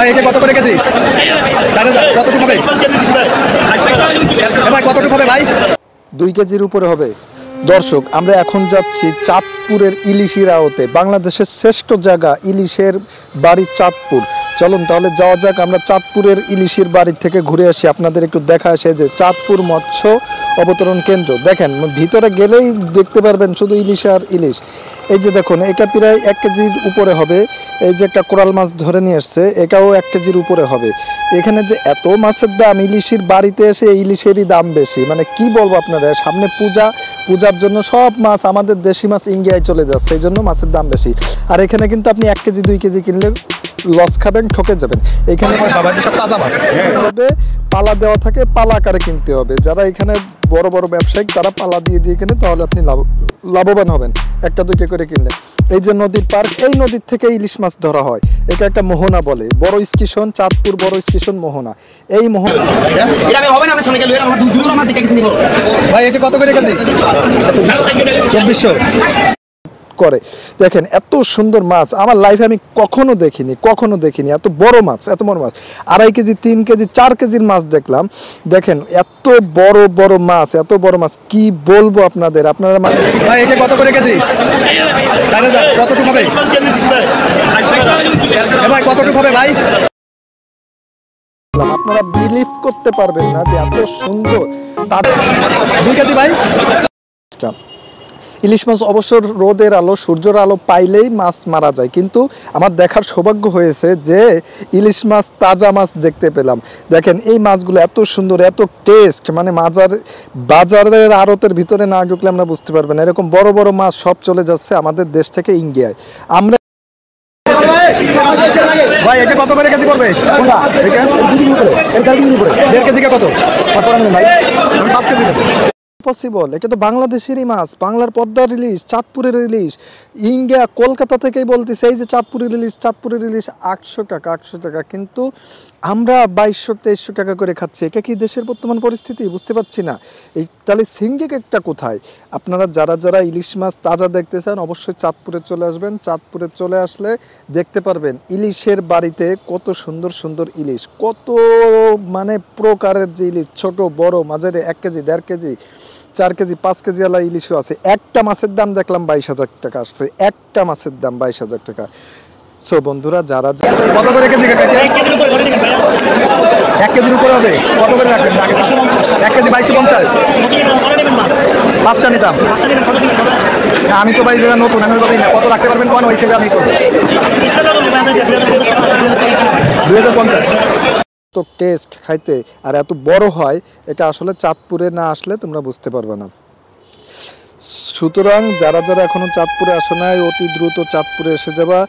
ভাই এটা কত করে কেজি? 4000। কতটুকু হবে ভাই? কতটুকু হবে ভাই? 2 কেজির উপরে হবে। দর্শক, আমরা এখন যাচ্ছি চাঁদপুরের ইলিশের আড়তে। বাংলাদেশের শ্রেষ্ঠ জায়গা ইলিশের বাড়ি চাঁদপুর। চলুন তাহলে যাওয়া যাক। আমরা চাঁদপুরের ইলিশের বাড়ি থেকে ঘুরে আসি, আপনাদের একটু দেখা আসে যে চাঁদপুর মৎস্য অবতরণ কেন্দ্র। দেখেন ভিতরে গেলেই দেখতে পারবেন শুধু ইলিশ আর ইলিশ। এই যে দেখুন, এটা প্রায় 1 কেজির উপরে হবে। এই যে একটা কোরাল মাছ ধরে নিয়ে আসছে, এটাও 1 কেজির উপরে হবে। এখানে যে এত মাছের দাম, ইলিশের বাড়িতে এসে ইলিশেরই দাম বেশি। মানে কি বলবো আপনারা, সামনে পূজার জন্য সব মাছ, আমাদের দেশি মাছ ইন্ডিয়ায় চলে যাচ্ছে, এই জন্য মাছের দাম বেশি। আর এখানে কিন্তু আপনি 1 কেজি 2 কেজি কিনলে লস খাবেন, ঠকে যাবেন। এখানে সব তাজা মাছ হবে, পালা দেওয়া থাকে, পালা আকারে কিনতে হবে। যারা এখানে বড় বড় ব্যবসায়িক তারা পালা দিয়ে কিনে, তাহলে আপনি লাভবান হবেন 1-2 করে কিনলে। এই যে নদীর পার্ক, এই নদীর থেকে ইলিশ মাছ ধরা হয়। এটা একটা মোহনা বলে, বড় স্টেশন চাঁদপুর, বড় স্টেশন মোহনা। এই মোহনা ভাই এটা কত করে কেজি? 2400 করে। দেখেন এত সুন্দর মাছ আমার লাইফে আমি কখনো দেখিনি। এত বড় মাছ, 2.5 কেজি 3 কেজি 4 কেজির মাছ দেখলাম। দেখেন এত বড় বড় মাছ, কি বলবো আপনাদের, আপনারা মানে। ভাই এটা কত করে কেজি? 4000। কতটুকু হবে ভাই? কতটুকু হবে ভাই? আপনারা বিলিভ করতে পারবেন না যে এত সুন্দর 2 কেজি ভাই। ইলিশ মাছ অবশ্য রোদের আলো, সূর্যের আলো পাইলেই মাছ মারা যায়, কিন্তু আমার দেখার সৌভাগ্য হয়েছে যে ইলিশ মাছ, তাজা মাছ দেখতে পেলাম। দেখেন এই মাছগুলো এত সুন্দর, এত টেস্ট, মানে বাজারের আড়তের ভিতরে না ঢুকলে আমরা বুঝতে পারবেন। এরকম বড় বড় মাছ সব চলে যাচ্ছে আমাদের দেশ থেকে ইন্ডিয়ায়। আমরা ভাই এটা কত করে কেজি পড়বে? 1.5 কেজি কত? 5 কেজি দেবো। পসিবল, এটা তো বাংলাদেশেরই মাছ, বাংলার পদ্মার ইলিশ, চাঁদপুরের ইলিশ। ইন্ডিয়া কলকাতা থেকেই বলতেছে এই যে চাঁদপুরের ইলিশ 800 টাকা, কিন্তু আমরা 2200-2300 টাকা করে খাচ্ছি। এটা কি দেশের বর্তমান পরিস্থিতি? বুঝতে পারছি না। এই তাহলে সিঙ্গি কেকটা কোথায়? আপনারা যারা ইলিশ মাছ তাজা দেখতে চান অবশ্যই চাঁদপুরে চলে আসবেন। চাঁদপুরে চলে আসলে দেখতে পারবেন ইলিশের বাড়িতে কত সুন্দর সুন্দর ইলিশ, কত মানে প্রকারের যে ইলিশ, ছোট বড় মাঝারি, 1 কেজি 1.5 কেজি 4 কেজি 5 কেজি আলা ইলিশও আছে। একটা মাছের দাম দেখলাম 22,000 টাকা আসছে, একটা মাছের দাম 22,000 টাকা। সো বন্ধুরা, যারা কত করে কেজি? 1 কেজির উপরে হবে। কত করে রাখবেন? 1 কেজি 2250। 5টা নিতাম। আমি তো ভাই যেটা নতুন, আমি ভাবি না কত রাখতে পারবেন কোন হিসেবে আমি করবো। 2050। তো টেস্ট খাইতে আর এত বড় হয়, এটা আসলে চাঁদপুরে না আসলে তোমরা বুঝতে পারবে না। সুতরাং যারা এখনো চাঁদপুরে আসো নাই, অতি দ্রুত চাঁদপুরে এসে যাবা।